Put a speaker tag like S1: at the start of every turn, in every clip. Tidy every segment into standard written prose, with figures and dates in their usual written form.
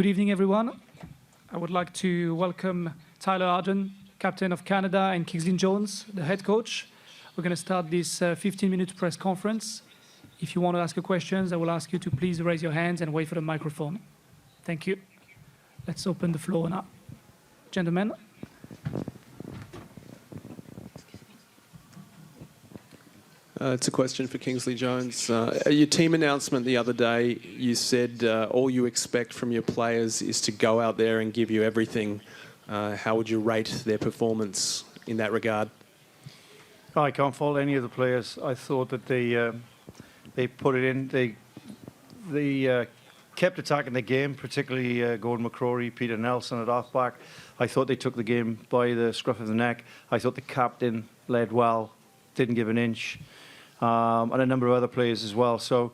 S1: Good evening, everyone. I would like to welcome Tyler Ardron, captain of Canada, and Kingsley Jones, the head coach. We're going to start this 15-minute press conference. If you want to ask a question, I will ask you to please raise your hands and wait for the microphone. Thank you. Let's open the floor now. Gentlemen.
S2: It's a question for Kingsley Jones. At your team announcement the other day, you said all you expect from your players is to go out there and give you everything. How would you rate their performance in that regard?
S3: I can't fault any of the players. I thought that they put it in. They kept attacking the game, particularly Gordon McCrory, Peter Nelson at halfback. I thought they took the game by the scruff of the neck. I thought the captain led well, didn't give an inch. And a number of other players as well. So,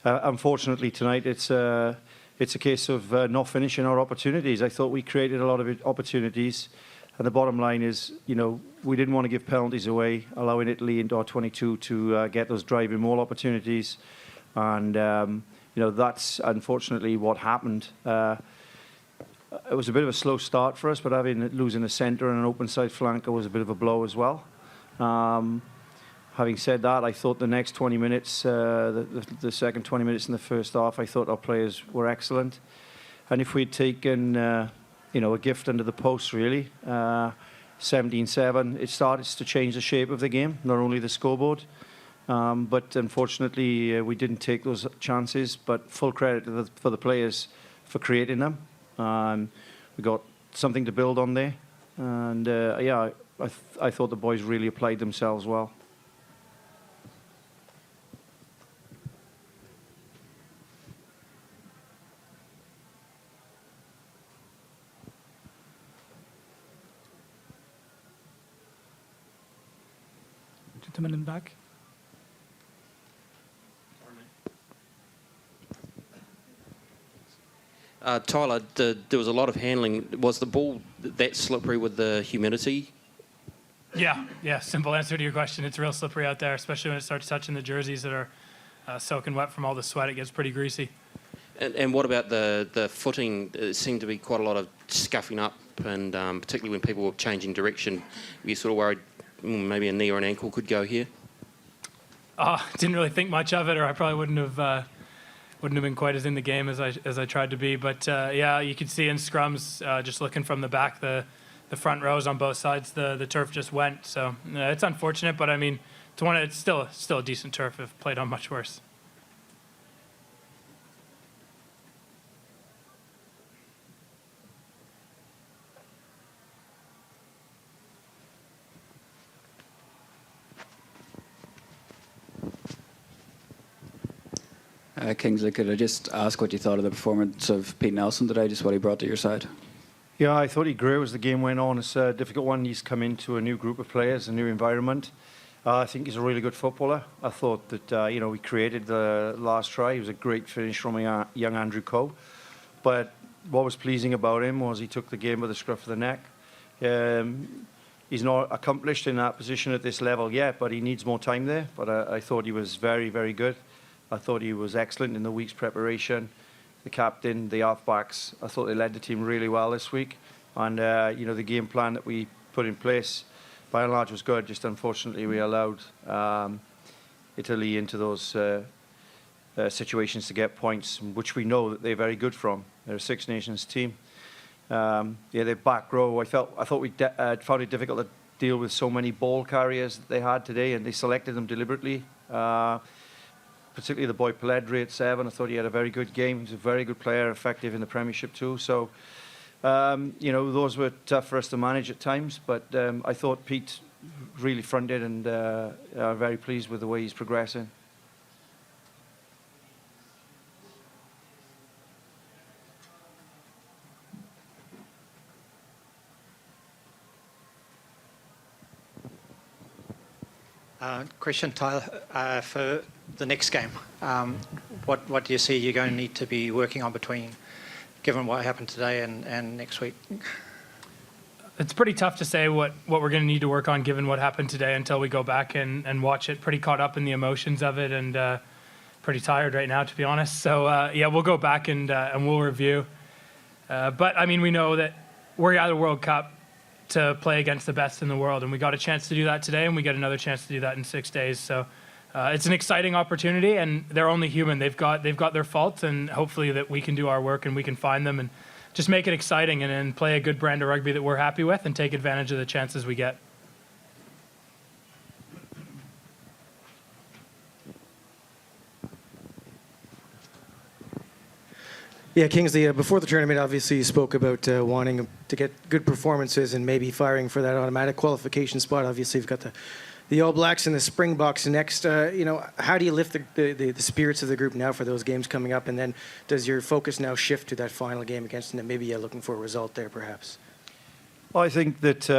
S3: unfortunately, tonight it's a case of not finishing our opportunities. I thought we created a lot of opportunities, and the bottom line is, we didn't want to give penalties away, allowing Italy into our 22 to get those driving maul opportunities, and that's unfortunately what happened. It was a bit of a slow start for us, but losing a centre and an open side flanker was a bit of a blow as well. Having said that, I thought the next 20 minutes, the second 20 minutes in the first half, I thought our players were excellent. And if we'd taken, a gift under the post, really, 17-7, it started to change the shape of the game, not only the scoreboard. But unfortunately, we didn't take those chances. But full credit for the players for creating them. We got something to build on there. And, I thought the boys really applied themselves well.
S1: Gentleman in back.
S4: Tyler, there was a lot of handling. Was the ball that slippery with the humidity?
S5: Yeah. Simple answer to your question. It's real slippery out there, especially when it starts touching the jerseys that are soaking wet from all the sweat. It gets pretty greasy.
S4: And what about the footing? There seemed to be quite a lot of scuffing up, and particularly when people were changing direction, were you sort of worried maybe a knee or an ankle could go here?
S5: Didn't really think much of it, or I probably wouldn't have been quite as in the game as I tried to be. But you could see in scrums, just looking from the back, the front rows on both sides, the turf just went. So it's unfortunate, but I mean, it's still a decent turf. If played on much worse.
S6: Kingsley, could I just ask what you thought of the performance of Pete Nelson today, just what he brought to your side?
S3: Yeah, I thought he grew as the game went on. It's a difficult one. He's come into a new group of players, a new environment. I think he's a really good footballer. I thought that, we created the last try. It was a great finish from a young Andrew Coe. But what was pleasing about him was he took the game by the scruff of the neck. He's not accomplished in that position at this level yet, but he needs more time there. But I thought he was very, very good. I thought he was excellent in the week's preparation. The captain, the halfbacks, I thought they led the team really well this week. And, the game plan that we put in place, by and large, was good. Just unfortunately, we allowed Italy into those situations to get points, which we know that they're very good from. They're a Six Nations team. Their back row, I thought we found it difficult to deal with so many ball carriers that they had today, and they selected them deliberately. Particularly the boy Pelledri at 7. I thought he had a very good game. He's a very good player, effective in the Premiership too. So, those were tough for us to manage at times. But I thought Pete really fronted, and I'm very pleased with the way he's progressing.
S7: Question, Tyler, for the next game. What do you see you're going to need to be working on given what happened today and next week?
S5: It's pretty tough to say what we're going to need to work on given what happened today until we go back and watch it. Pretty caught up in the emotions of it, and pretty tired right now, to be honest. So, we'll go back and we'll review. But I mean, we know that we're at the World Cup to play against the best in the world, and we got a chance to do that today, and we get another chance to do that in 6 days. So it's an exciting opportunity, and they're only human. They've got their faults, and hopefully that we can do our work and we can find them and just make it exciting and play a good brand of rugby that we're happy with and take advantage of the chances we get.
S8: Yeah, Kingsley, before the tournament, obviously you spoke about wanting to get good performances and maybe firing for that automatic qualification spot. Obviously, you've got the All Blacks and the Springboks next. How do you lift the spirits of the group now for those games coming up? And then does your focus now shift to that final game against Namibia, looking for a result there, perhaps?
S3: Well, I think that,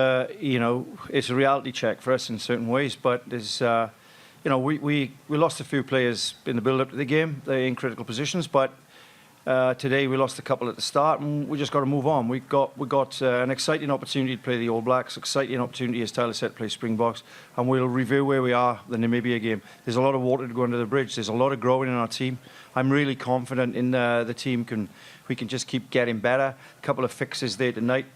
S3: it's a reality check for us in certain ways, but there's, we lost a few players in the build-up to the game. They're in critical positions, but today we lost a couple at the start, and we just got to move on. We got an exciting opportunity to play the All Blacks, exciting opportunity, as Tyler said, to play Springboks, and we'll review where we are the Namibia game. There's a lot of water to go under the bridge. There's a lot of growing in our team. I'm really confident in the team. We can just keep getting better. A couple of fixes there tonight.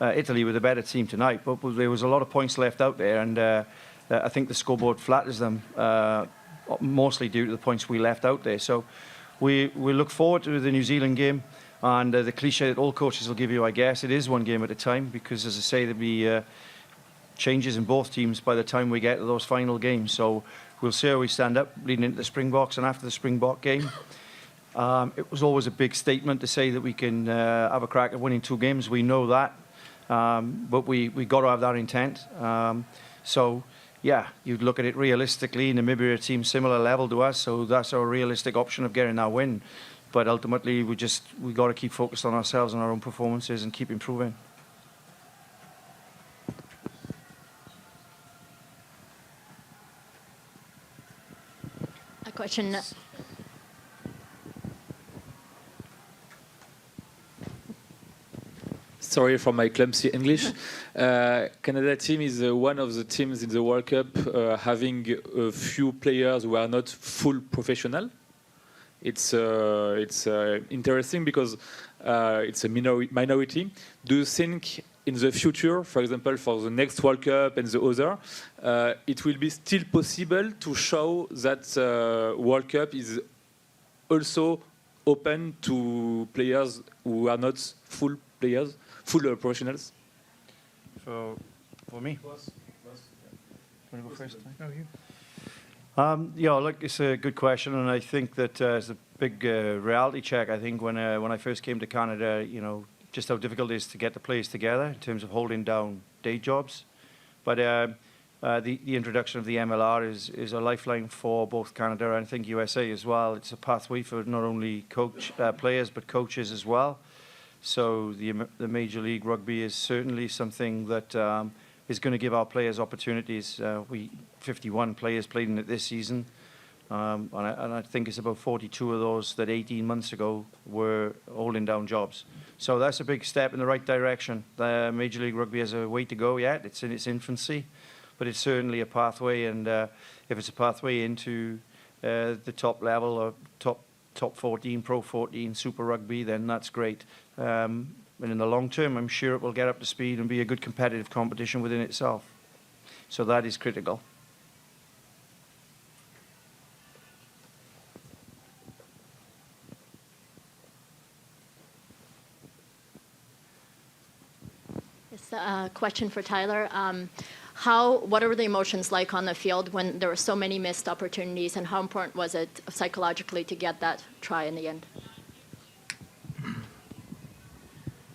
S3: Italy were the better team tonight, but there was a lot of points left out there, and I think the scoreboard flatters them, mostly due to the points we left out there. So we look forward to the New Zealand game, and the cliche that all coaches will give you, I guess, it is one game at a time, because, as I say, there'll be changes in both teams by the time we get to those final games. So we'll see how we stand up leading into the Springboks and after the Springbok game. It was always a big statement to say that we can have a crack at winning 2 games. We know that. But we got to have that intent. Yeah, you'd look at it realistically. Namibia are a team similar level to us, so that's our realistic option of getting that win. But ultimately, we got to keep focused on ourselves and our own performances and keep improving.
S9: A question.
S10: Sorry for my clumsy English. Canada team is one of the teams in the World Cup having a few players who are not full professional. It's interesting because it's a minority. Do you think in the future, for example, for the next World Cup and the other, it will be still possible to show that World Cup is also open to players who are not full players? Full professionals?
S3: For me? Want to go first?
S5: Oh, you.
S3: Look, it's a good question, and I think that it's a big reality check. I think when I first came to Canada, just how difficult it is to get the players together in terms of holding down day jobs. But the introduction of the MLR is a lifeline for both Canada and I think USA as well. It's a pathway for not only players but coaches as well. So the Major League Rugby is certainly something that is going to give our players opportunities. 51 players played in it this season, and I think it's about 42 of those that 18 months ago were holding down jobs. So that's a big step in the right direction. The Major League Rugby has a way to go yet. It's in its infancy, but it's certainly a pathway, and if it's a pathway into the top level or top 14, Pro 14, Super Rugby, then that's great. And in the long term, I'm sure it will get up to speed and be a good competitive competition within itself. So that is critical.
S9: It's a question for Tyler. What are the emotions like on the field when there were so many missed opportunities, and how important was it psychologically to get that try in the end?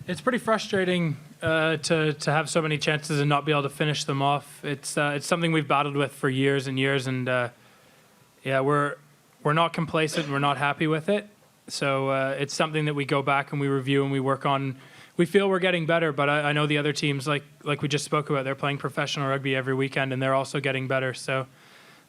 S5: It's pretty frustrating to have so many chances and not be able to finish them off. It's something we've battled with for years and years, and we're not complacent. We're not happy with it. So it's something that we go back and we review and we work on. We feel we're getting better, but I know the other teams, like we just spoke about, they're playing professional rugby every weekend, and they're also getting better. So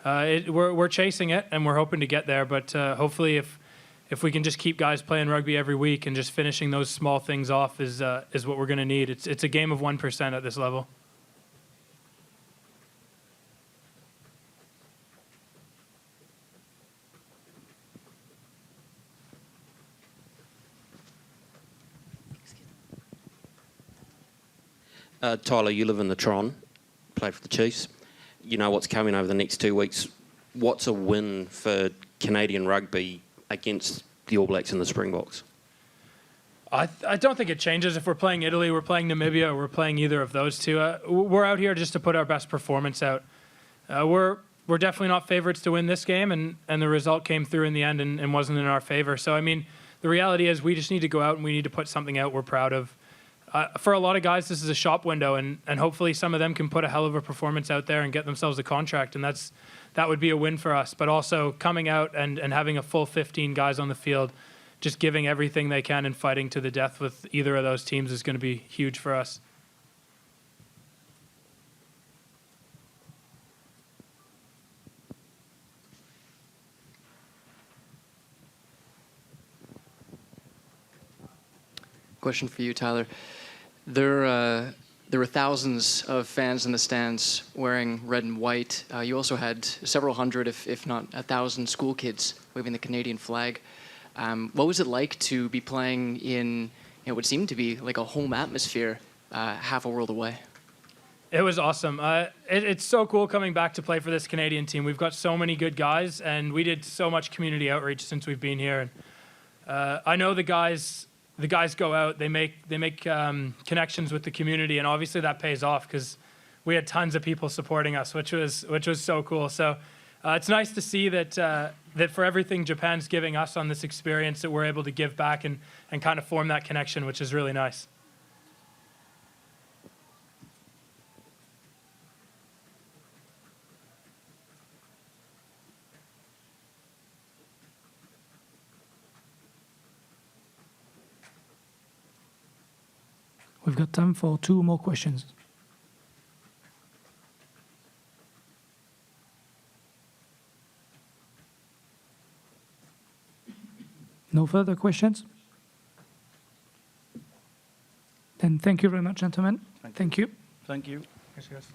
S5: we're chasing it, and we're hoping to get there. But hopefully, if we can just keep guys playing rugby every week and just finishing those small things off is what we're going to need. It's a game of 1% at this level.
S4: Tyler, you live in the Tron, play for the Chiefs. You know what's coming over the next 2 weeks. What's a win for Canadian rugby against the All Blacks and the Springboks?
S5: I don't think it changes if we're playing Italy, we're playing Namibia, or we're playing either of those two. We're out here just to put our best performance out. We're definitely not favorites to win this game, and the result came through in the end and wasn't in our favor. So, I mean, the reality is we just need to go out and we need to put something out we're proud of. For a lot of guys, this is a shop window, and hopefully some of them can put a hell of a performance out there and get themselves a contract, and that would be a win for us. But also coming out and having a full 15 guys on the field, just giving everything they can and fighting to the death with either of those teams is going to be huge for us.
S11: Question for you, Tyler. There were thousands of fans in the stands wearing red and white. You also had several hundred, if not 1,000, school kids waving the Canadian flag. What was it like to be playing in what would seem to be like a home atmosphere half a world away?
S5: It was awesome. It's so cool coming back to play for this Canadian team. We've got so many good guys, and we did so much community outreach since we've been here. And I know the guys go out, they make connections with the community, and obviously that pays off because we had tons of people supporting us, which was so cool. So it's nice to see that for everything Japan's giving us on this experience, that we're able to give back and kind of form that connection, which is really nice.
S1: We've got time for 2 more questions. No further questions? Then thank you very much, gentlemen. Thank you.
S3: Thank you.
S5: Thanks, guys.